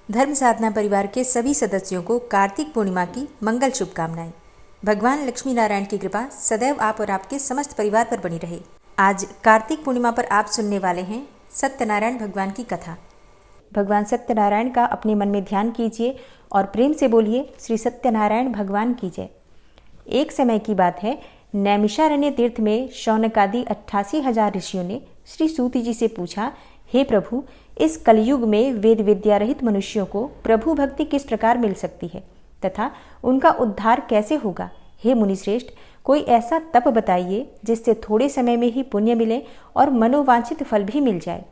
धर्म साधना परिवार के सभी सदस्यों को कार्तिक पूर्णिमा की मंगल शुभकामनाएं। भगवान लक्ष्मी नारायण की कृपा सदैव आप और आपके समस्त परिवार पर बनी रहे। आज कार्तिक पूर्णिमा पर आप सुनने वाले हैं सत्यनारायण भगवान की कथा। भगवान सत्यनारायण का अपने मन में ध्यान कीजिए और प्रेम से बोलिए, श्री सत्यनारायण भगवान की जय। एक समय की बात है, नैमिषारण्य तीर्थ में शौनकादि 88,000 ऋषियों ने श्री सूत जी से पूछा, हे प्रभु, इस कलयुग में वेद विद्या रहित मनुष्यों को प्रभु भक्ति किस प्रकार मिल सकती है तथा उनका उद्धार कैसे होगा। हे मुनिश्रेष्ठ, कोई ऐसा तप बताइए जिससे थोड़े समय में ही पुण्य मिले और मनोवांछित फल भी मिल जाए।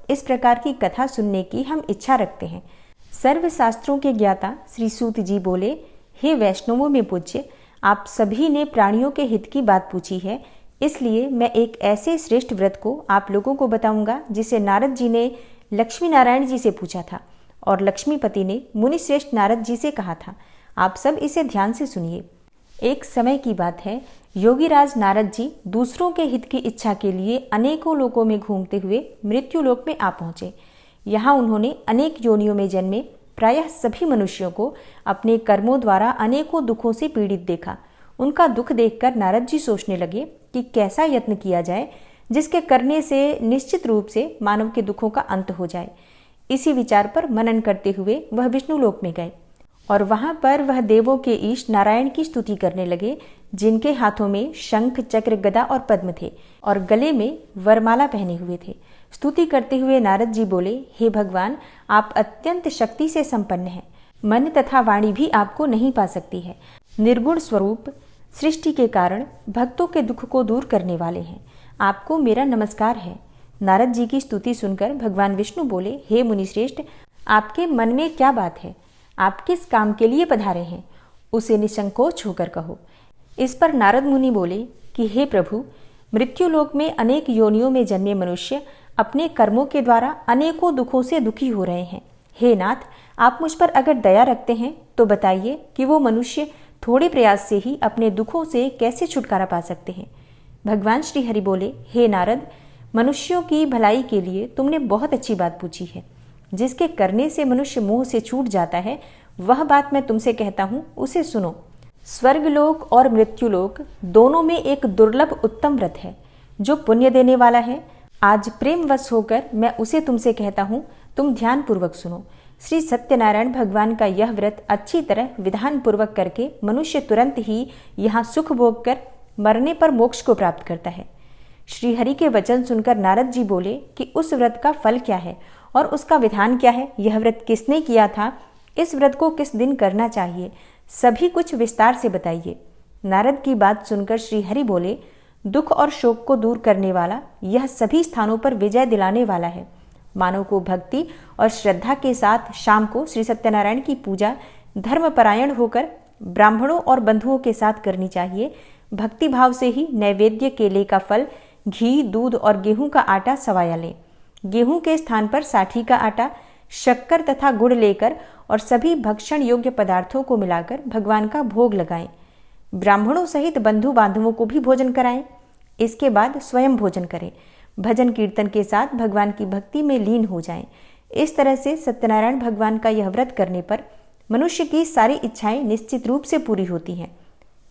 इस प्रकार की कथा सुनने की हम इच्छा रखते हैं। सर्व शास्त्रों के ज्ञाता श्री सूत जी बोले, हे वैष्णवों में पूज्य, आप सभी ने प्राणियों के हित की बात पूछी है, इसलिए मैं एक ऐसे श्रेष्ठ व्रत को आप लोगों को बताऊंगा जिसे नारद जी ने लक्ष्मी नारायण जी से पूछा था और लक्ष्मीपति ने मुनिश्रेष्ठ नारद जी से कहा था। आप सब इसे ध्यान से सुनिए। एक समय की बात है, योगीराज नारद जी दूसरों के हित की इच्छा के लिए अनेकों लोकों में घूमते हुए मृत्यु लोक में आ पहुंचे। यहाँ उन्होंने अनेक योनियों में जन्मे प्रायः सभी मनुष्यों को अपने कर्मों द्वारा अनेकों दुखों से पीड़ित देखा। उनका दुख देखकर नारद जी सोचने लगे कि कैसा यत्न किया जाए जिसके करने से निश्चित रूप से मानव के दुखों का अंत हो जाए। इसी विचार पर मनन करते हुए वह विष्णु लोक में गए और वहां पर वह देवों के ईश नारायण की स्तुति करने लगे, जिनके हाथों में शंख, चक्र, गदा और पद्म थे और गले में वरमाला पहने हुए थे। स्तुति करते हुए नारद जी बोले, हे भगवान, आप अत्यंत शक्ति से संपन्न हैं। मन तथा वाणी भी आपको नहीं पा सकती है। निर्गुण स्वरूप, सृष्टि के कारण भक्तों के दुख को दूर करने वाले हैं। आपको मेरा नमस्कार है। नारद जी की स्तुति सुनकर भगवान विष्णु बोले, हे मुनिश्रेष्ठ, आपके मन में क्या बात है? आप किस काम के लिए पधारे हैं? उसे निसंकोच होकर कहो। इस पर नारद मुनि बोले कि हे प्रभु, मृत्युलोक में अनेक योनियों में जन्मे मनुष्य अपने कर्मों के द्वारा अनेकों दुखों से दुखी हो रहे हैं। हे नाथ, आप मुझ पर अगर दया रखते हैं तो बताइए कि वो मनुष्य थोड़े प्रयास से ही अपने दुखों से कैसे छुटकारा पा सकते हैं। भगवान श्री हरि बोले, हे नारद, मनुष्यों की भलाई के लिए तुमने बहुत अच्छी बात पूछी है। जिसके करने से मनुष्य मोह से छूट जाता है, वह बात मैं तुमसे कहता हूँ, उसे सुनो। स्वर्गलोक और मृत्युलोक दोनों में एक दुर्लभ उत्तम व्रत है जो पुण्य देने वाला है। आज प्रेमवश होकर मैं उसे तुमसे कहता हूँ, तुम ध्यान पूर्वक सुनो। श्री सत्यनारायण भगवान का यह व्रत अच्छी तरह विधान पूर्वक करके मनुष्य तुरंत ही यहाँ सुख भोग कर मरने पर मोक्ष को प्राप्त करता है। श्री हरि के वचन सुनकर नारद जी बोले कि उस व्रत का फल क्या है और उसका विधान क्या है, यह व्रत किसने किया था, इस व्रत को किस दिन करना चाहिए, सभी कुछ विस्तार से बताइए। नारद की बात सुनकर श्री हरि बोले, दुख और शोक को दूर करने वाला, यह सभी स्थानों पर विजय दिलाने वाला है। मानव को भक्ति और श्रद्धा के साथ शाम को श्री सत्यनारायण की पूजा धर्मपरायण होकर ब्राह्मणों और बंधुओं के साथ करनी चाहिए। भक्ति भाव से ही नैवेद्य, केले का फल, घी, दूध और गेहूं का आटा सवाया लें। गेहूं के स्थान पर साठी का आटा, शक्कर तथा गुड़ लेकर और सभी भक्षण योग्य पदार्थों को मिलाकर भगवान का भोग लगाएं। ब्राह्मणों सहित बंधु बांधवों को भी भोजन कराएं। इसके बाद स्वयं भोजन करें। भजन कीर्तन के साथ भगवान की भक्ति में लीन हो जाएं। इस तरह से सत्यनारायण भगवान का यह व्रत करने पर मनुष्य की सारी इच्छाएं निश्चित रूप से पूरी होती हैं।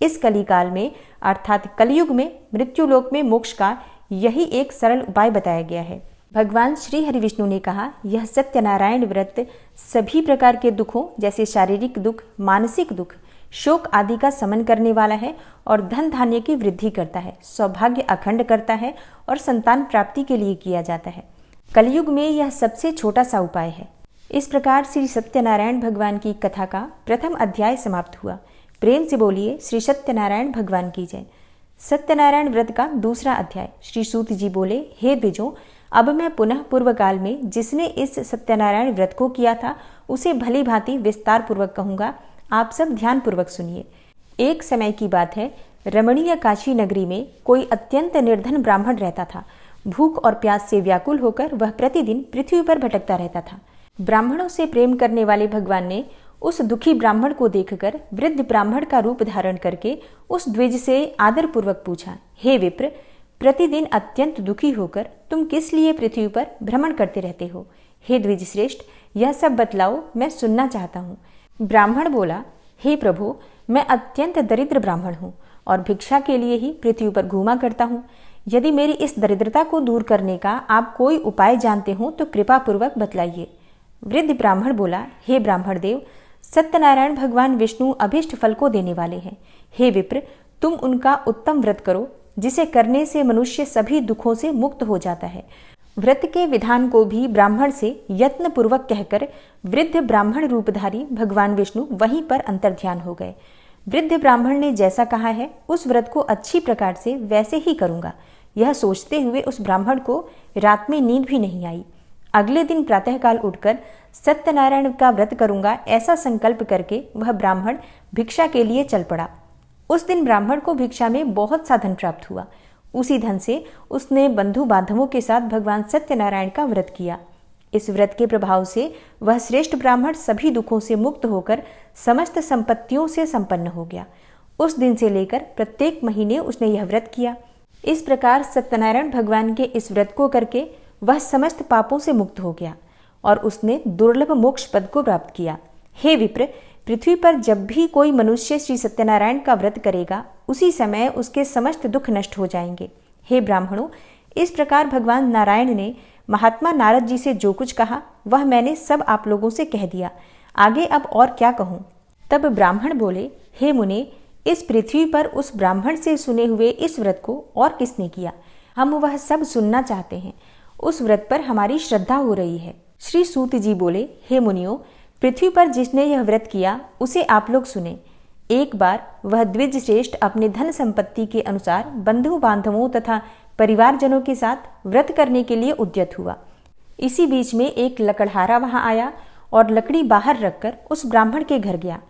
इस कलिकाल में अर्थात कलयुग में मृत्युलोक में मोक्ष का यही एक सरल उपाय बताया गया है। भगवान श्री हरि विष्णु ने कहा, यह सत्यनारायण व्रत सभी प्रकार के दुखों जैसे शारीरिक दुख, मानसिक दुख, शोक आदि का समन करने वाला है और धन धान्य की वृद्धि करता है, सौभाग्य अखंड करता है और संतान प्राप्ति के लिए किया जाता है। कलयुग में यह सबसे छोटा सा उपाय है। इस प्रकार श्री सत्यनारायण भगवान की कथा का प्रथम अध्याय समाप्त हुआ। प्रेम से बोलिए, श्री सत्यनारायण भगवान की जय। सत्यनारायण व्रत का दूसरा अध्याय। श्री सूत जी बोले, हे द्विजों, अब मैं पुनः पूर्व काल में जिसने इस सत्यनारायण व्रत को किया था उसे भली भांति विस्तार पूर्वक कहूंगा। आप सब ध्यान पूर्वक सुनिए। एक समय की बात है, रमणीय काशी नगरी में कोई अत्यंत निर्धन ब्राह्मण रहता था। भूख और प्यास से व्याकुल होकर वह प्रतिदिन पृथ्वी पर भटकता रहता था। ब्राह्मणों से प्रेम करने वाले भगवान ने उस दुखी ब्राह्मण को देखकर वृद्ध ब्राह्मण का रूप धारण करके उस द्विज से आदर पूर्वक पूछा, हे विप्र, प्रतिदिन अत्यंत दुखी होकर तुम किस लिए पृथ्वी पर भ्रमण करते रहते हो? हे द्विज श्रेष्ठ, यह सब बतलाओ, मैं सुनना चाहता हूँ। ब्राह्मण बोला, हे प्रभु, मैं अत्यंत दरिद्र ब्राह्मण हूँ और भिक्षा के लिए ही पृथ्वी पर घूमा करता हूँ। यदि मेरी इस दरिद्रता को दूर करने का आप कोई उपाय जानते हो तो कृपा पूर्वक बतलाइए। वृद्ध ब्राह्मण बोला, हे ब्राह्मण देव, सत्यनारायण भगवान विष्णु अभीष्ट फल को देने वाले हैं। हे विप्र, तुम उनका उत्तम व्रत करो, जिसे करने से मनुष्य सभी दुखों से मुक्त हो जाता है। व्रत के विधान को भी ब्राह्मण से यत्न पूर्वक कहकर वृद्ध ब्राह्मण रूपधारी भगवान विष्णु वहीं पर अंतर्ध्यान हो गए। वृद्ध ब्राह्मण ने जैसा कहा है उस व्रत को अच्छी प्रकार से वैसे ही करूंगा, यह सोचते हुए उस ब्राह्मण को रात में नींद भी नहीं आई। अगले दिन प्रातःकाल उठकर सत्यनारायण का व्रत करूंगा ऐसा संकल्प करके वह ब्राह्मण भिक्षा के लिए चल पड़ा। उस दिन ब्राह्मण को भिक्षा में बहुत सा धन प्राप्त हुआ। उसी धन से उसने बंधु बांधवों के साथ भगवान सत्यनारायण का व्रत किया। इस व्रत के प्रभाव से वह श्रेष्ठ ब्राह्मण सभी दुखों से मुक्त होकर समस्त संपत्तियों से संपन्न हो गया। उस दिन से लेकर प्रत्येक महीने उसने यह व्रत किया। इस प्रकार सत्यनारायण भगवान के इस व्रत को करके वह समस्त पापों से मुक्त हो गया और उसने दुर्लभ मोक्ष पद को प्राप्त किया। हे विप्र, पृथ्वी पर जब भी कोई मनुष्य श्री सत्यनारायण का व्रत करेगा उसी समय उसके समस्त दुख नष्ट हो जाएंगे। हे ब्राह्मणों, इस प्रकार भगवान नारायण ने महात्मा नारद जी से जो कुछ कहा वह मैंने सब आप लोगों से कह दिया। आगे अब और क्या कहूँ। तब ब्राह्मण बोले, हे मुने, इस पृथ्वी पर उस ब्राह्मण से सुने हुए इस व्रत को और किसने किया? हम वह सब सुनना चाहते हैं। उस व्रत पर हमारी श्रद्धा हो रही है। श्री सूत जी बोले, हे मुनियों, पृथ्वी पर जिसने यह व्रत किया उसे आप लोग सुने। एक बार वह द्विज श्रेष्ठ अपने धन संपत्ति के अनुसार बंधु बांधवों तथा परिवारजनों के साथ व्रत करने के लिए उद्यत हुआ। इसी बीच में एक लकड़हारा वहां आया और लकड़ी बाहर रखकर उस ब्राह्मण के घर गया।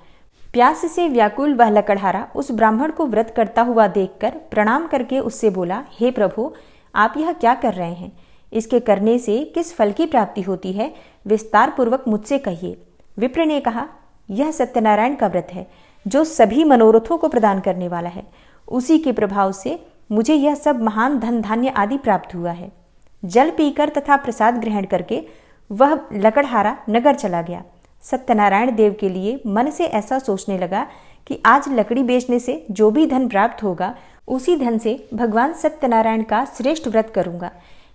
प्यास से व्याकुल वह लकड़हारा उस ब्राह्मण को व्रत करता हुआ देखकर प्रणाम करके उससे बोला, हे प्रभु, आप यह क्या कर रहे हैं? इसके करने से किस फल की प्राप्ति होती है, विस्तार पूर्वक मुझसे कहिए। विप्र ने कहा, यह सत्यनारायण का व्रत है जो सभी मनोरथों को प्रदान करने वाला है। उसी के प्रभाव से मुझे यह सब महान धन धान्य आदि प्राप्त हुआ है। जल पीकर तथा प्रसाद ग्रहण करके वह लकड़हारा नगर चला गया। सत्यनारायण देव के लिए मन से ऐसा सोचने लगा कि आज लकड़ी बेचने से जो भी धन प्राप्त होगा उसी धन से भगवान सत्यनारायण का श्रेष्ठ व्रत करूंगा।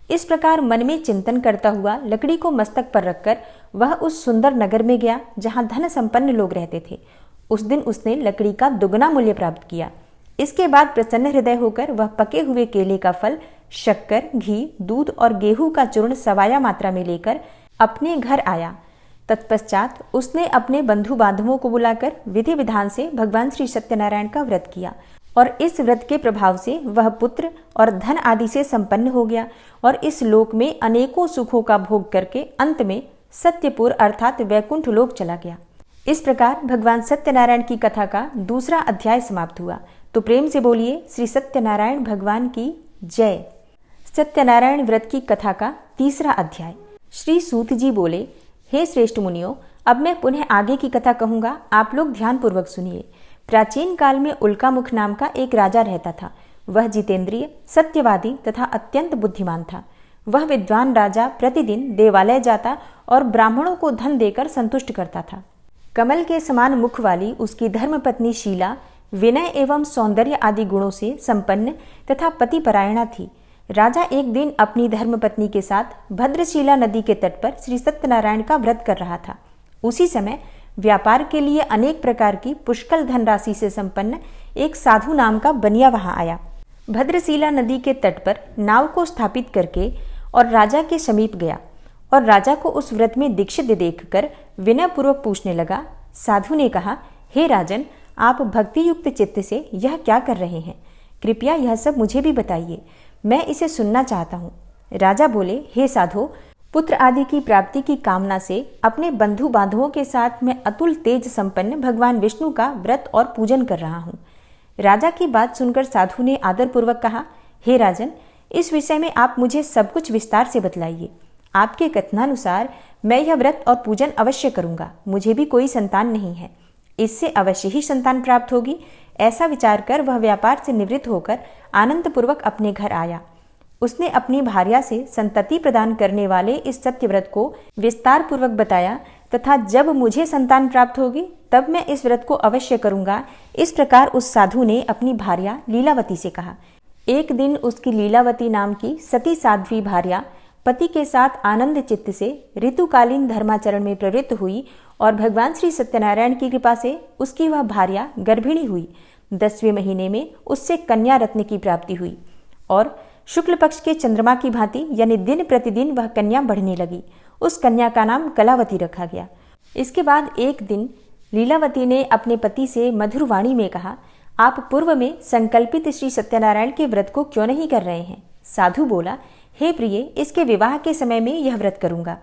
इस प्रकार मन में चिंतन करता हुआ लकड़ी को मस्तक पर रखकर वह उस सुंदर नगर में गया जहां धन संपन्न लोग रहते थे। उस दिन उसने लकड़ी का दुगना मूल्य प्राप्त किया। इसके बाद प्रसन्न हृदय होकर वह पके हुए केले का फल, शक्कर, घी, दूध और गेहूं का चूर्ण सवाया मात्रा में लेकर अपने घर आया। तत्पश्चात उसने अपने बंधु बांधवों को बुलाकर विधि विधान से भगवान श्री सत्यनारायण का व्रत किया और इस व्रत के प्रभाव से वह पुत्र और धन आदि से संपन्न हो गया और इस लोक में अनेकों सुखों का भोग करके अंत में सत्यपुर अर्थात वैकुंठ लोक चला गया। इस प्रकार भगवान सत्यनारायण की कथा का दूसरा अध्याय समाप्त हुआ। तो प्रेम से बोलिए श्री सत्यनारायण भगवान की जय। सत्यनारायण व्रत की कथा का तीसरा अध्याय। श्री सूत जी बोले, हे श्रेष्ठ मुनियों, अब मैं पुनः आगे की कथा कहूंगा, आप लोग ध्यान पूर्वक सुनिए। प्राचीन काल में उल्कामुख नाम का एक राजा रहता था। वह जितेंद्रिय, सत्यवादी तथा अत्यंत बुद्धिमान था। वह विद्वान राजा प्रतिदिन देवालय जाता और ब्राह्मणों को धन देकर संतुष्ट करता था। कमल के समान मुख वाली उसकी धर्मपत्नी शीला विनय एवं सौंदर्य आदि गुणों से संपन्न तथा पतिपरायणा थी। राजा एक दिन अपनी धर्मपत्नी के साथ भद्रशीला नदी के तट पर श्री सत्यनारायण का व्रत कर रहा था। उसी समय व्यापार के लिए अनेक प्रकार की पुष्कल धनराशि से संपन्न एक साधु नाम का बनिया वहां आया। भद्रशीला नदी के तट पर नाव को स्थापित करके और राजा के समीप गया और राजा को उस व्रत में दीक्षित देखकर विनयपूर्वक पूछने लगा। साधु ने कहा, हे राजन, आप भक्ति युक्त चित्त से यह क्या कर रहे हैं? कृपया यह सब मुझे भी बताइए, मैं इसे सुनना चाहता हूँ। राजा बोले, हे साधो, पुत्र आदि की प्राप्ति की कामना से अपने बंधु बांधवों के साथ मैं अतुल तेज संपन्न भगवान विष्णु का व्रत और पूजन कर रहा हूँ। राजा की बात सुनकर साधु ने आदरपूर्वक कहा, हे राजन, इस विषय में आप मुझे सब कुछ विस्तार से बतलाइए। आपके कथनानुसार मैं यह व्रत और पूजन अवश्य करूंगा। मुझे भी कोई संतान नहीं है, इससे अवश्य ही संतान प्राप्त होगी। ऐसा विचार कर वह व्यापार से निवृत्त होकर आनंदपूर्वक अपने घर आया। उसने अपनी भार्या से संतति प्रदान करने वाले इस सत्यव्रत को विस्तार पूर्वक बताया तथा जब मुझे संतान प्राप्त होगी तब मैं इस व्रत को अवश्य करूंगा। इस प्रकार उस साधु ने अपनी भार्या लीलावती से कहा। एक दिन उसकी लीलावती नाम की सती साध्वी भार्या पति के साथ आनंद चित्त से ऋतुकालीन धर्माचरण में प्रवृत्त हुई और भगवान श्री सत्यनारायण की कृपा से उसकी वह भार्या गर्भिणी हुई। 10वें महीने में उससे कन्या रत्न की प्राप्ति हुई और शुक्ल पक्ष के चंद्रमा की भांति यानी दिन प्रतिदिन वह कन्या बढ़ने लगी। उस कन्या का नाम कलावती रखा गया। इसके बाद एक दिन लीलावती ने अपने पति से मधुर वाणी में कहा, आप पूर्व में संकल्पित श्री सत्यनारायण के व्रत को क्यों नहीं कर रहे हैं? साधु बोला, हे प्रिय, इसके विवाह के समय में यह व्रत करूंगा।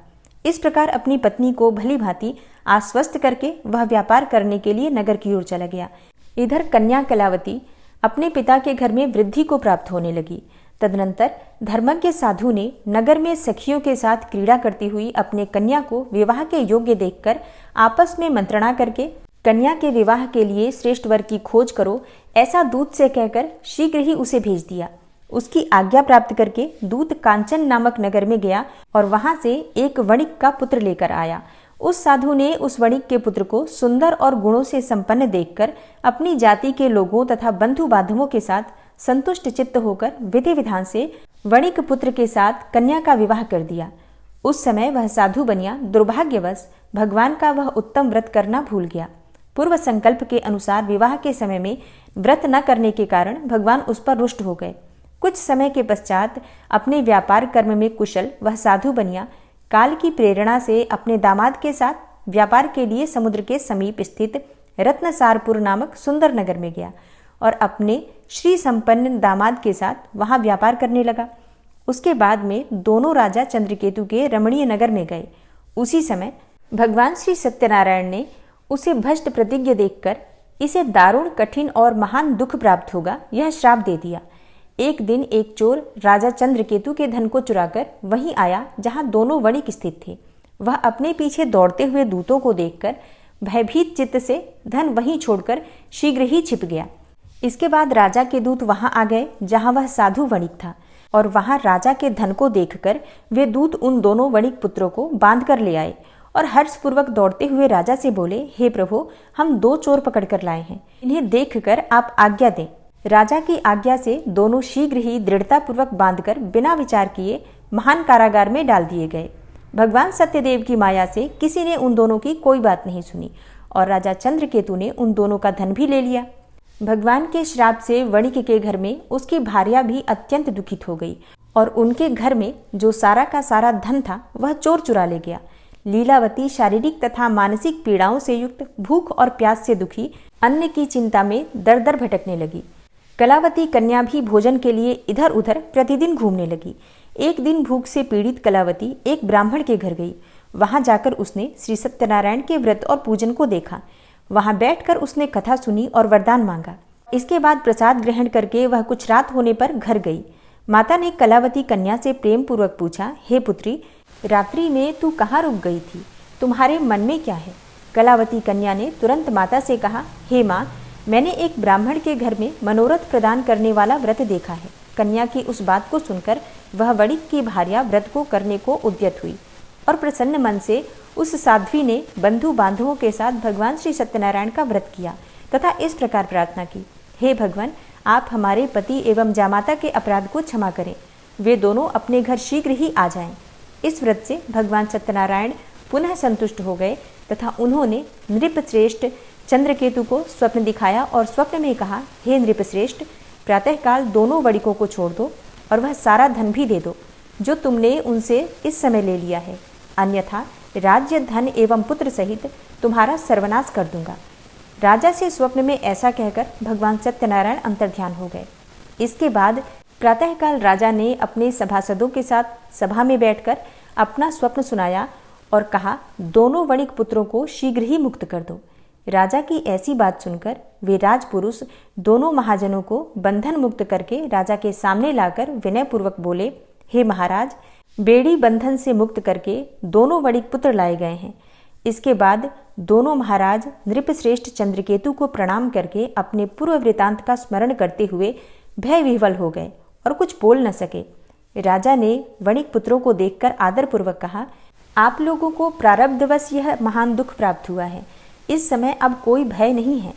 इस प्रकार अपनी पत्नी को भली भांति आश्वस्त करके वह व्यापार करने के लिए नगर की ओर चला गया। इधर कन्या कलावती अपने पिता के घर में वृद्धि को प्राप्त होने लगी। तदनंतर धर्मज्ञ साधु ने नगर में सखियों के साथ क्रीड़ा करती हुई अपने कन्या को विवाह के योग्य देखकर आपस में मंत्रणा करके कन्या के विवाह के लिए श्रेष्ठ वर की खोज करो ऐसा दूत से कहकर शीघ्र ही उसे भेज दिया। उसकी आज्ञा प्राप्त करके दूत कांचन नामक नगर में गया और वहां से एक वणिक का पुत्र लेकर आया। उस साधु ने उस वणिक के पुत्र को सुंदर और गुणों से संपन्न देखकर अपनी जाति के लोगों तथा बंधु बांधवों के साथ संतुष्ट चित्त होकर विधि विधान से वणिक पुत्र के साथ कन्या का विवाह कर दिया। उस समय वह साधु बनिया दुर्भाग्यवश भगवान का वह उत्तम व्रत करना भूल गया। पूर्व संकल्प के अनुसार विवाह के समय में व्रत न करने के कारण भगवान उस पर रुष्ट हो गए। कुछ समय के पश्चात अपने व्यापार कर्म में कुशल वह साधु बनिया काल की प्रेरणा से अपने दामाद के साथ व्यापार के लिए समुद्र के समीप स्थित रत्नसारपुर नामक सुंदर नगर में गया और अपने श्री संपन्न दामाद के साथ वहां व्यापार करने लगा। उसके बाद में दोनों राजा चंद्रकेतु के रमणीय नगर में गए। उसी समय भगवान श्री सत्यनारायण ने उसे भ्रष्ट प्रतिज्ञ देखकर इसे दारुण कठिन और महान दुख प्राप्त होगा यह श्राप दे दिया। एक दिन एक चोर राजा चंद्रकेतु के धन को चुराकर वहीं आया जहां दोनों वणिक स्थित थे। वह अपने पीछे दौड़ते हुए दूतों को देखकर भयभीत चित्त से धन वहीं छोड़कर शीघ्र ही छिप गया। इसके बाद राजा के दूत वहां आ गए जहां वह साधु वणिक था और वहां राजा के धन को देखकर वे दूत उन दोनों वणिक पुत्रों को बांध कर ले आए और हर्षपूर्वक दौड़ते हुए राजा से बोले, हे प्रभु, हम 2 चोर पकड़ कर लाए हैं, इन्हें देखकर आप आज्ञा दें। राजा की आज्ञा से दोनों शीघ्र ही दृढ़तापूर्वक बांधकर बिना विचार किए महान कारागार में डाल दिए गए। भगवान सत्यदेव की माया से किसी ने उन दोनों की कोई बात नहीं सुनी और राजा चंद्रकेतु ने उन दोनों का धन भी ले लिया। भगवान के श्राप से वणिक के घर में उसकी भार्या भी अत्यंत दुखित हो गई और उनके घर में जो सारा का सारा धन था वह चोर चुरा ले गया। लीलावती शारीरिक तथा मानसिक पीड़ाओं से युक्त, भूख और प्यास से दुखी, अन्न की चिंता में दर दर भटकने लगी। कलावती कन्या भी भोजन के लिए इधर उधर प्रतिदिन घूमने लगी। एक दिन भूख से पीड़ित कलावती एक ब्राह्मण के घर गई। वहां जाकर उसने श्री सत्यनारायण के व्रत और पूजन को देखा। वहां बैठकर उसने कथा सुनी और वरदान मांगा। इसके बाद प्रसाद ग्रहण करके वह कुछ रात होने पर घर गई। माता ने कलावती कन्या से प्रेम पूर्वक पूछा, हे पुत्री, रात्रि में तू कहाँ रुक गई थी? तुम्हारे मन में क्या है? कलावती कन्या ने तुरंत माता से कहा, हे माँ, मैंने एक ब्राह्मण के घर में मनोरथ प्रदान करने वाला व्रत देखा है। कन्या की उस बात को सुनकर वह वणिक की भार्या व्रत को करने को उद्यत हुई और प्रसन्न मन से उस साध्वी ने बंधु बांधवों के साथ भगवान श्री सत्यनारायण का व्रत किया तथा इस प्रकार प्रार्थना की, हे भगवान, आप हमारे पति एवं जामाता के अपराध को क्षमा करें। वे दोनों अपने घर शीघ्र ही आ जाएं। इस व्रत से भगवान सत्यनारायण पुनः संतुष्ट हो गए तथा उन्होंने नृपश्रेष्ठ चंद्रकेतु को स्वप्न दिखाया और स्वप्न में कहा, हे नृपश्रेष्ठ, प्रातःकाल दोनों वणिकों को छोड़ दो और वह सारा धन भी दे दो जो तुमने उनसे इस समय ले लिया है, अन्यथा राज्य, धन एवं पुत्र सहित तुम्हारा सर्वनाश कर दूंगा। राजा से स्वप्न में ऐसा कहकर भगवान सत्यनारायण अंतर्ध्यान हो गए। इसके बाद प्रातःकाल राजा ने अपने सभासदों के साथ सभा में बैठकर अपना स्वप्न सुनाया और कहा, दोनों वणिक पुत्रों को शीघ्र ही मुक्त कर दो। राजा की ऐसी बात सुनकर वे राजपुरुष दोनों महाजनों को बंधन मुक्त करके राजा के सामने लाकर विनयपूर्वक बोले, हे महाराज, बेड़ी बंधन से मुक्त करके दोनों वणिक पुत्र लाए गए हैं। इसके बाद दोनों महाराज नृपश्रेष्ठ चंद्रकेतु को प्रणाम करके अपने पूर्व वृतांत का स्मरण करते हुए भय विह्वल हो गए और कुछ बोल न सके। राजा ने वणिक पुत्रों को देखकर आदरपूर्वक कहा, आप लोगों को प्रारब्धवश यह महान दुख प्राप्त हुआ है। इस समय अब कोई भय नहीं है।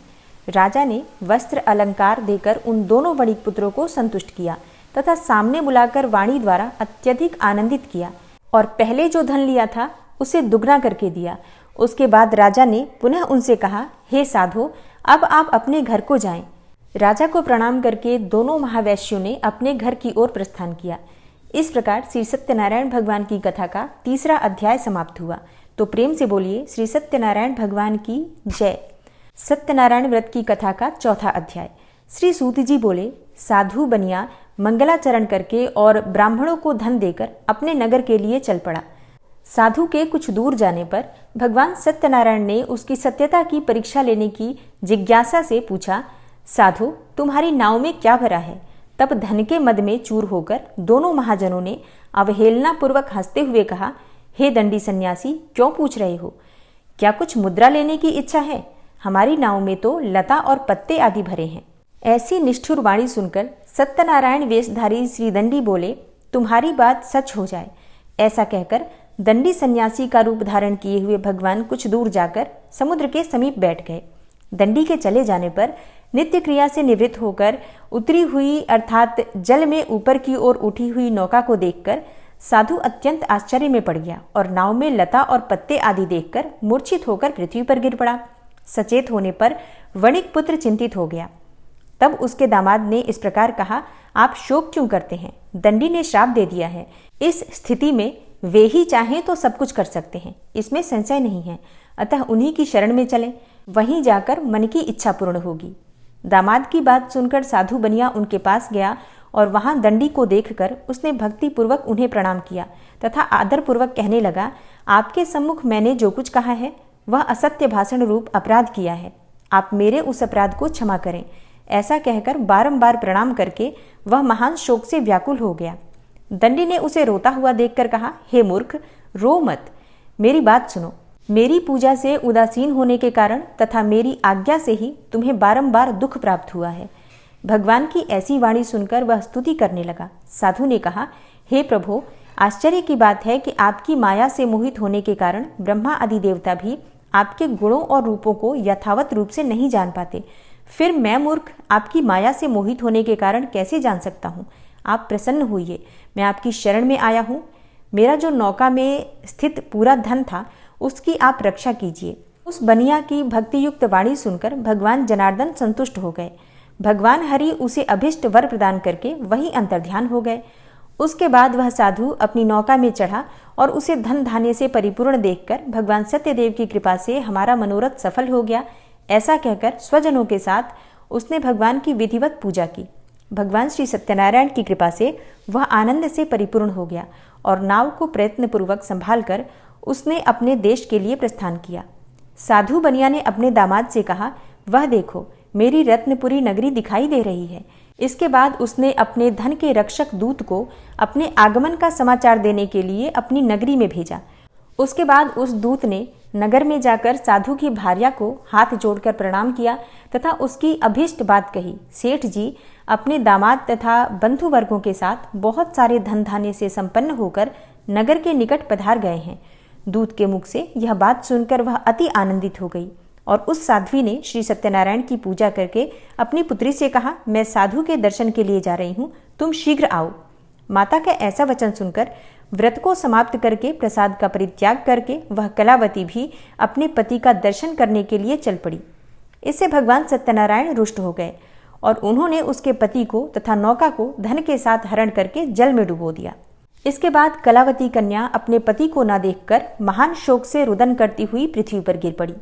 राजा ने वस्त्र अलंकार देकर उन दोनों वणिक पुत्रों को संतुष्ट किया तथा सामने बुलाकर वाणी द्वारा अत्यधिक आनंदित किया और पहले जो धन लिया था उसे दुगना करके दिया। उसके बाद राजा ने पुनः उनसे कहा, हे साधो, अब आप अपने घर को जाएं। राजा को प्रणाम करके दोनों महावैश्यों ने अपने घर की ओर प्रस्थान किया। इस प्रकार श्री सत्यनारायण भगवान की कथा का 3रा अध्याय समाप्त हुआ। तो प्रेम से बोलिए श्री सत्यनारायण भगवान की जय। सत्यनारायण व्रत की कथा का 4था अध्याय। श्री सूत जी बोले, साधु बनिया मंगलाचरण करके और ब्राह्मणों को धन देकर अपने नगर के लिए चल पड़ा। साधु के कुछ दूर जाने पर भगवान सत्यनारायण ने उसकी सत्यता की परीक्षा लेने की जिज्ञासा से पूछा, साधु, तुम्हारी नाव में क्या भरा है? तब धन के मद में चूर होकर दोनों महाजनों ने अवहेलना पूर्वक हंसते हुए कहा, हे दंडी सन्यासी, क्यों पूछ रहे हो? क्या कुछ मुद्रा लेने की इच्छा है? हमारी नाव में तो लता और पत्ते आदि भरे हैं। ऐसी निष्ठुर वाणी सुनकर सत्यनारायण वेशधारी श्री दंडी बोले, तुम्हारी बात सच हो जाए। ऐसा कहकर दंडी सन्यासी का रूप धारण किए हुए भगवान कुछ दूर जाकर समुद्र के समीप बैठ गए। दंडी के चले जाने पर नित्य क्रिया से निवृत्त होकर उतरी हुई अर्थात जल में ऊपर की ओर उठी हुई नौका को देखकर साधु अत्यंत आश्चर्य में पड़ गया और नाव में लता और पत्ते आदि देखकर मूर्छित होकर पृथ्वी पर गिर पड़ा। सचेत होने पर वणिक पुत्र चिंतित हो गया। तब उसके दामाद ने इस प्रकार कहा, आप शोक क्यों करते हैं? दंडी ने श्राप दे दिया है। इस स्थिति में वे ही चाहें तो सब कुछ कर सकते हैं, इसमें संशय नहीं है। अतः उन्हीं की शरण में चलें, वहीं जाकर मन की इच्छा पूर्ण होगी। दामाद की बात सुनकर साधु बनिया उनके पास गया और वहां दंडी को देखकर उसने भक्ति पूर्वक उन्हें प्रणाम किया तथा आदर पूर्वक कहने लगा, आपके सम्मुख मैंने जो कुछ कहा है वह असत्य भाषण रूप अपराध किया है। आप मेरे उस अपराध को क्षमा करें। ऐसा कहकर बारंबार प्रणाम करके वह महान शोक से व्याकुल हो गया। दंडी ने उसे रोता हुआ देखकर कहा, हे मूर्ख, रो मत, मेरी बात सुनो। मेरी पूजा से उदासीन होने के कारण तथा मेरी आज्ञा से ही तुम्हें बारंबार दुख प्राप्त हुआ है। भगवान की ऐसी वाणी सुनकर वह स्तुति करने लगा। साधु ने कहा, हे प्रभो, आश्चर्य की बात है कि आपकी माया से मोहित होने के कारण ब्रह्मा आदि देवता भी आपके गुणों और रूपों को यथावत रूप से नहीं जान पाते। फिर मैं मूर्ख आपकी माया से मोहित होने के कारण कैसे जान सकता हूँ? आप प्रसन्न होइए, मैं आपकी शरण में आया हूँ। मेरा जो नौका में स्थित पूरा धन था उसकी आप रक्षा कीजिए। उस बनिया की भक्तियुक्त वाणी सुनकर भगवान जनार्दन संतुष्ट हो गए। भगवान हरि उसे अभिष्ट वर प्रदान करके वहीं अंतर्ध्यान हो गए। उसके बाद वह साधु अपनी नौका में चढ़ा और उसे धन धान्य से परिपूर्ण देखकर भगवान सत्यदेव की कृपा से हमारा मनोरथ सफल हो गया, ऐसा कहकर स्वजनों के साथ उसने भगवान की विधिवत पूजा की। भगवान श्री सत्यनारायण की कृपा से वह आनंद से परिपूर्ण हो गया और नाव को प्रयत्नपूर्वक संभालकर उसने अपने देश के लिए प्रस्थान किया। साधु बनिया ने अपने दामाद से कहा, वह देखो, मेरी रत्नपुरी नगरी दिखाई दे रही है। इसके बाद उसने अपने धन के रक्षक दूत को अपने आगमन का समाचार देने के लिए अपनी नगरी में भेजा। उसके बाद उस दूत ने नगर में जाकर साधु की भार्या को हाथ जोड़कर प्रणाम किया तथा उसकी अभीष्ट बात कही। सेठ जी अपने दामाद तथा बंधु वर्गों के साथ बहुत सारे धन धान्य से संपन्न होकर नगर के निकट पधार गए हैं। दूत के मुख से यह बात सुनकर वह अति आनंदित हो गई और उस साध्वी ने श्री सत्यनारायण की पूजा करके अपनी पुत्री से कहा, मैं साधु के दर्शन के लिए जा रही हूँ, तुम शीघ्र आओ। माता का ऐसा वचन सुनकर व्रत को समाप्त करके प्रसाद का परित्याग करके वह कलावती भी अपने पति का दर्शन करने के लिए चल पड़ी। इससे भगवान सत्यनारायण रुष्ट हो गए और उन्होंने उसके पति को तथा नौका को धन के साथ हरण करके जल में डुबो दिया। इसके बाद कलावती कन्या अपने पति को न देखकर महान शोक से रुदन करती हुई पृथ्वी पर गिर पड़ी।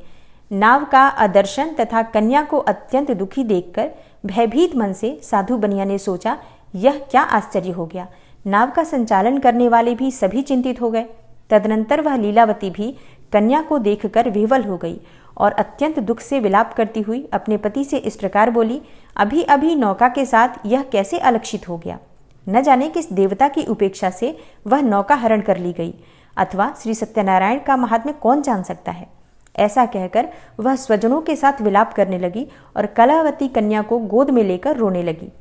नाव का अदर्शन तथा कन्या को अत्यंत दुखी देखकर भयभीत मन से साधु बनिया ने सोचा, यह क्या आश्चर्य हो गया। नाव का संचालन करने वाले भी सभी चिंतित हो गए। तदनंतर वह लीलावती भी कन्या को देखकर विह्वल हो गई और अत्यंत दुख से विलाप करती हुई अपने पति से इस प्रकार बोली, अभी अभी नौका के साथ यह कैसे अलक्षित हो गया। न जाने किस देवता की उपेक्षा से वह नौका हरण कर ली गई, अथवा श्री सत्यनारायण का महात्म्य कौन जान सकता है। ऐसा कहकर वह स्वजनों के साथ विलाप करने लगी और कलावती कन्या को गोद में लेकर रोने लगी।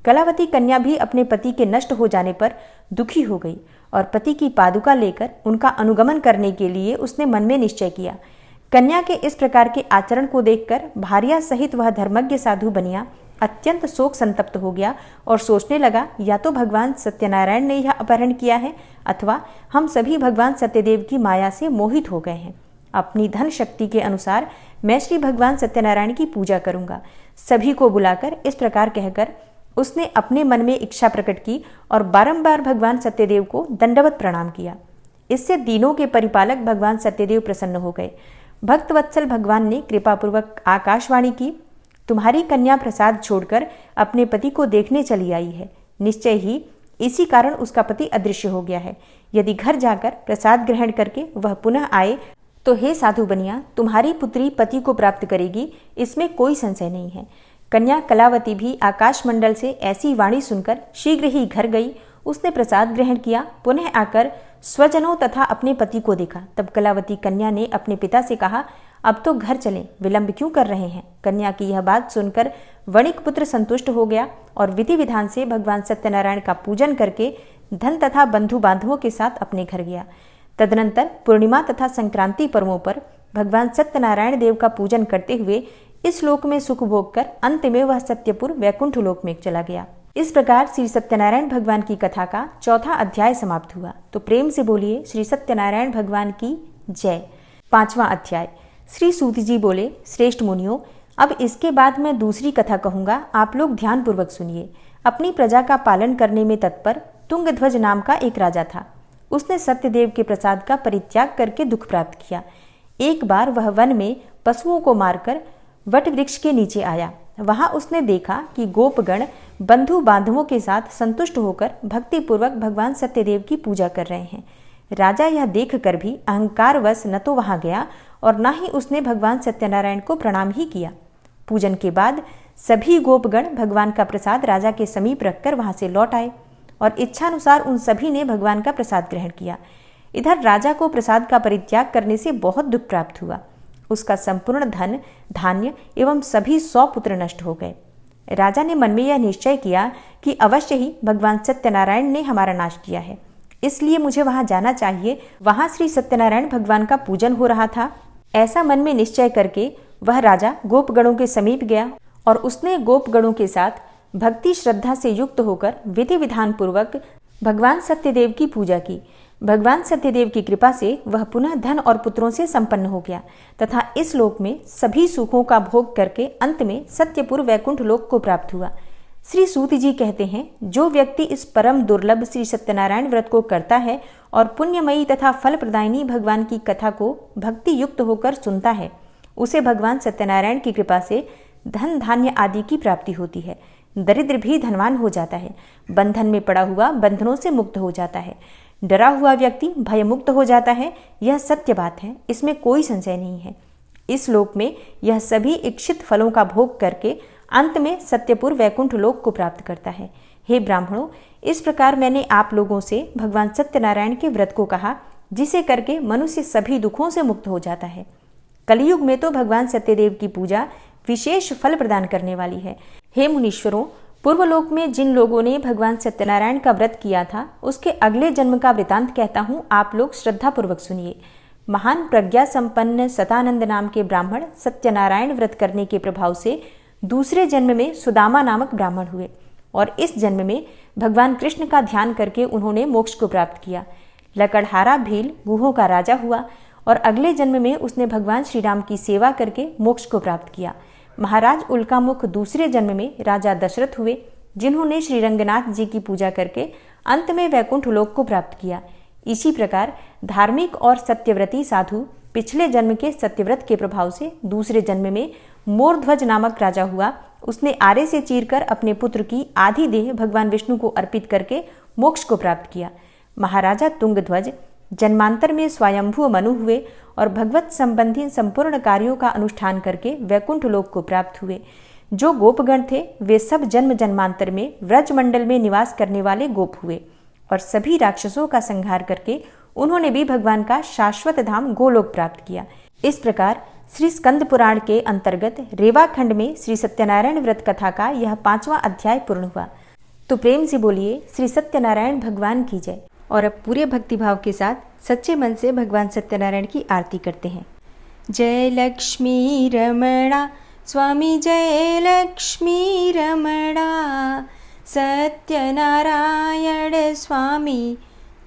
कलावती कन्या भी अपने पति के नष्ट हो जाने पर दुखी हो गई और पति की पादुका लेकर उनका अनुगमन करने के लिए उसने मन में निश्चय किया। कन्या के इस प्रकार के आचरण को देखकर भारिया सहित वह धर्मज्ञ साधु बनिया अत्यंत शोक संतप्त हो गया और सोचने लगा, या तो भगवान सत्यनारायण ने यह अपहरण किया है अथवा हम सभी भगवान सत्यदेव की माया से मोहित हो गए हैं। अपनी धन शक्ति के अनुसार मैं श्री भगवान सत्यनारायण की पूजा करूंगा। सभी को बुलाकर इस प्रकार कहकर उसने अपने मन में इच्छा प्रकट की और बारंबार भगवान सत्यदेव को दंडवत प्रणाम किया। इससे दीनों के परिपालक भगवान सत्यदेव प्रसन्न हो गए। भक्तवत्सल भगवान ने कृपापूर्वक आकाशवाणी की, तुम्हारी कन्या प्रसाद छोड़कर अपने पति को देखने चली आई है। निश्चय ही इसी कारण उसका पति अदृश्य हो गया है। यदि घर जाकर प्रसाद ग्रहण करके वह पुनः आए तो हे साधु बनिया, तुम्हारी पुत्री पति को प्राप्त करेगी, इसमें कोई संशय नहीं है। कन्या कलावती भी आकाशमंडल से ऐसी वाणी सुनकर शीघ्र ही घर गई। उसने प्रसाद ग्रहण किया, पुनः आकर स्वजनों तथा अपने पति को देखा। तब कलावती कन्या ने अपने पिता से कहा, अब तो घर चलें, विलंब क्यों कर रहे हैं। कन्या की यह बात सुनकर वणिक पुत्र संतुष्ट हो गया और विधि विधान से भगवान सत्यनारायण का पूजन करके धन तथा बंधु बांधवों के साथ अपने घर गया। तदनंतर पूर्णिमा तथा संक्रांति पर्वों पर भगवान सत्यनारायण देव का पूजन करते हुए इस लोक में सुख भोग कर अंत में वह सत्यपुर वैकुंठ लोक में चला गया। इस प्रकार श्री सत्यनारायण भगवान की कथा का चौथा अध्याय समाप्त हुआ। तो प्रेम से बोलिए श्री सत्यनारायण भगवान की जय। पांचवां अध्याय। श्री सूत जी बोले, श्रेष्ठ मुनियों, अब इसके बाद मैं दूसरी कथा कहूंगा, आप लोग ध्यान पूर्वक सुनिए। अपनी प्रजा का पालन करने में तत्पर तुंगध्वज नाम का एक राजा था। उसने सत्यदेव के प्रसाद का परित्याग करके दुख प्राप्त किया। एक बार वह वन में पशुओं को मारकर वट वृक्ष के नीचे आया। वहां उसने देखा कि गोपगण बंधु बांधवों के साथ संतुष्ट होकर भक्तिपूर्वक भगवान सत्यदेव की पूजा कर रहे हैं। राजा यह देखकर भी अहंकारवश न तो वहां गया और न ही उसने भगवान सत्यनारायण को प्रणाम ही किया। पूजन के बाद सभी गोपगण भगवान का प्रसाद राजा के समीप रखकर वहां से लौट आए और इच्छानुसार उन सभी ने भगवान का प्रसाद ग्रहण किया। इधर राजा को प्रसाद का परित्याग करने से बहुत दुख प्राप्त हुआ। उसका संपूर्ण धन, धान्य एवं सभी 100 पुत्र नष्ट हो गए। राजा ने मन में यह निश्चय किया कि अवश्य ही भगवान सत्यनारायण ने हमारा नाश किया है, इसलिए मुझे वहां जाना चाहिए। वहां श्री सत्यनारायण भगवान का पूजन हो रहा था। ऐसा मन में निश्चय करके वह राजा गोपगणों के समीप गया और उसने गोपगणों के साथ भक्ति श्रद्धा से युक्त होकर विधि विधान पूर्वक भगवान सत्यदेव की पूजा की। भगवान सत्यदेव की कृपा से वह पुनः धन और पुत्रों से संपन्न हो गया तथा इस लोक में सभी सुखों का भोग करके अंत में सत्यपुर वैकुंठ लोक को प्राप्त हुआ। श्री सूत जी कहते हैं, जो व्यक्ति इस परम दुर्लभ श्री सत्यनारायण व्रत को करता है और पुण्यमयी तथा फल प्रदायिनी भगवान की कथा को भक्ति युक्त होकर सुनता है, उसे भगवान सत्यनारायण की कृपा से धन धान्य आदि की प्राप्ति होती है। दरिद्र भी धनवान हो जाता है। बंधन में पड़ा हुआ बंधनों से मुक्त हो जाता है। डरा हुआ व्यक्ति भयमुक्त हो जाता है। यह सत्य बात है, इसमें कोई संशय नहीं है। इस लोक में यह सभी इच्छित फलों का भोग करके अंत में सत्यपुर वैकुंठ लोक को प्राप्त करता है। हे ब्राह्मणों, इस प्रकार मैंने आप लोगों से भगवान सत्यनारायण के व्रत को कहा, जिसे करके मनुष्य सभी दुखों से मुक्त हो जाता है। कलयुग में तो भगवान सत्यदेव की पूजा विशेष फल प्रदान करने वाली है। हे मुनीश्वरों, पूर्वलोक में जिन लोगों ने भगवान सत्यनारायण का व्रत किया था, उसके अगले जन्म का वृतांत कहता हूँ, आप लोग श्रद्धा पूर्वक सुनिए। महान प्रज्ञा संपन्न सतानंद नाम के ब्राह्मण सत्यनारायण व्रत करने के प्रभाव से दूसरे जन्म में सुदामा नामक ब्राह्मण हुए और इस जन्म में भगवान कृष्ण का ध्यान करके उन्होंने मोक्ष को प्राप्त किया। लकड़हारा भील गुहों का राजा हुआ और अगले जन्म में उसने भगवान श्री राम की सेवा करके मोक्ष को प्राप्त किया। महाराज उल्कामुख दूसरे जन्म में राजा दशरथ हुए, जिन्होंने श्री रंगनाथ जी की पूजा करके अंत में वैकुंठ लोक को प्राप्त किया। इसी प्रकार धार्मिक और सत्यव्रती साधु पिछले जन्म के सत्यव्रत के प्रभाव से दूसरे जन्म में मोरध्वज नामक राजा हुआ। उसने आरे से चीरकर अपने पुत्र की आधी देह भगवान विष्णु को अर्पित करके मोक्ष को प्राप्त किया। महाराजा तुंगध्वज जन्मांतर में स्वयंभू मनु हुए और भगवत संबंधी संपूर्ण कार्यों का अनुष्ठान करके वैकुंठ लोक को प्राप्त हुए। जो गोपगण थे वे सब जन्म जन्मांतर में व्रजमंडल में निवास करने वाले गोप हुए और सभी राक्षसों का संहार करके उन्होंने भी भगवान का शाश्वत धाम गोलोक प्राप्त किया। इस प्रकार श्री स्कंद पुराण के अंतर्गत रेवा खंड में श्री सत्यनारायण व्रत कथा का यह 5वां अध्याय पूर्ण हुआ। तो प्रेम से बोलिए श्री सत्यनारायण भगवान की जय। और अब पूरे भक्तिभाव के साथ सच्चे मन से भगवान सत्यनारायण की आरती करते हैं। जय लक्ष्मी रमणा स्वामी, जय लक्ष्मी रमणा, सत्यनारायण स्वामी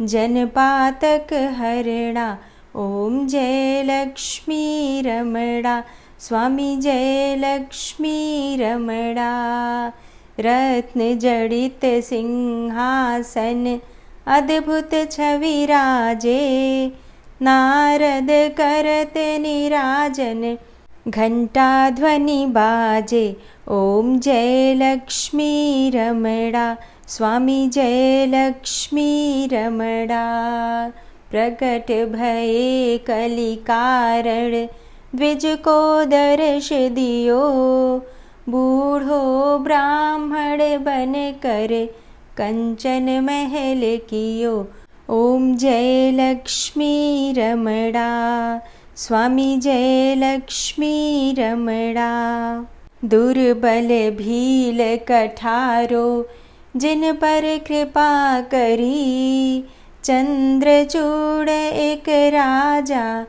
जनपातक हरणा। ओम जय लक्ष्मी रमणा स्वामी, जय लक्ष्मी रमणा। रत्न जड़ित सिंहासन अद्भुत छवि राजे, नारद करत निराजन घंटा ध्वनि बाजे। ओम जय लक्ष्मी रमणा स्वामी, जय लक्ष्मी रमणा। प्रकट भये कलि कारण द्विज को दर्श दियो, बूढ़ो ब्राह्मण बन कर कंचन महल कियो। ओम जय लक्ष्मी रमणा स्वामी, जय लक्ष्मी रमणा। दुर्बल भील कठारो जिन पर कृपा करी, चंद्रचूड़ एक राजा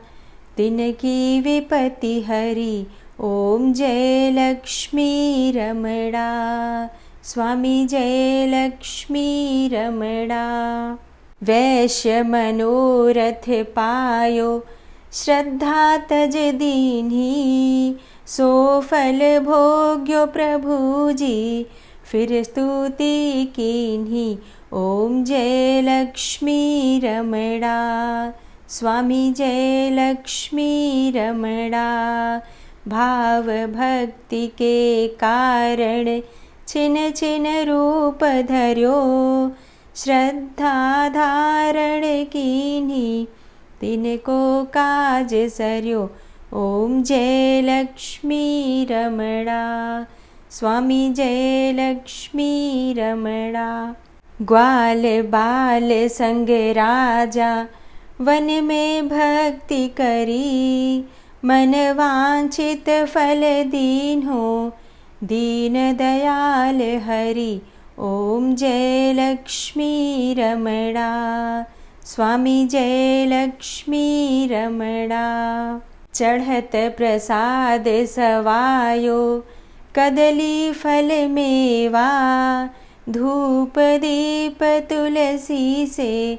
तिनकी विपत्ति हरी। ओम जय लक्ष्मी रमणा स्वामी, जय लक्ष्मी रमणा। वैश्य मनोरथ पायो श्रद्धा तज दीन्ही, सो फल भोग्यो प्रभुजी फिर स्तुति कीन्ही। ओम जय लक्ष्मी रमणा स्वामी, जय लक्ष्मी रमणा। भाव भक्ति के कारण छिन छिन रूप धर्यो, श्रद्धा धारण कीन्ही तिनको काज सर्यो। ओम जय लक्ष्मी रमणा स्वामी, जय लक्ष्मी रमणा। ग्वाल बाल संग राजा वन में भक्ति करी, मन वांछित फल दीन्हो दीन दयाल हरि। ओम जय लक्ष्मी रमणा स्वामी, जय लक्ष्मी रमणा। चढ़त प्रसाद सवायो कदली फल मेवा, धूप दीप तुलसी से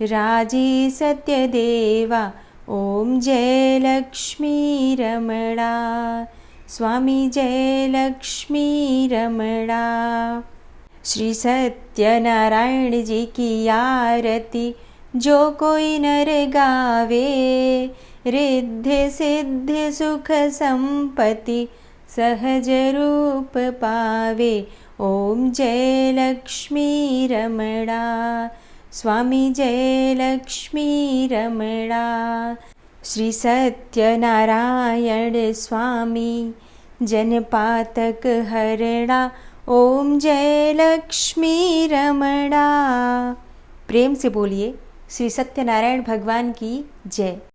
राजी सत्य देवा। ओम जय लक्ष्मी रमणा स्वामी, जय लक्ष्मी रमणा। श्री सत्यनारायण जी की आरती जो कोई नर गावे, रिद्धि सिद्धि सुख संपत्ति सहज रूप पावे। ओम जय लक्ष्मी रमणा स्वामी, जय लक्ष्मी रमणा। श्री सत्यनारायण स्वामी जनपातक हरणा। ओम जय लक्ष्मी रमणा। प्रेम से बोलिए श्री सत्यनारायण भगवान की जय।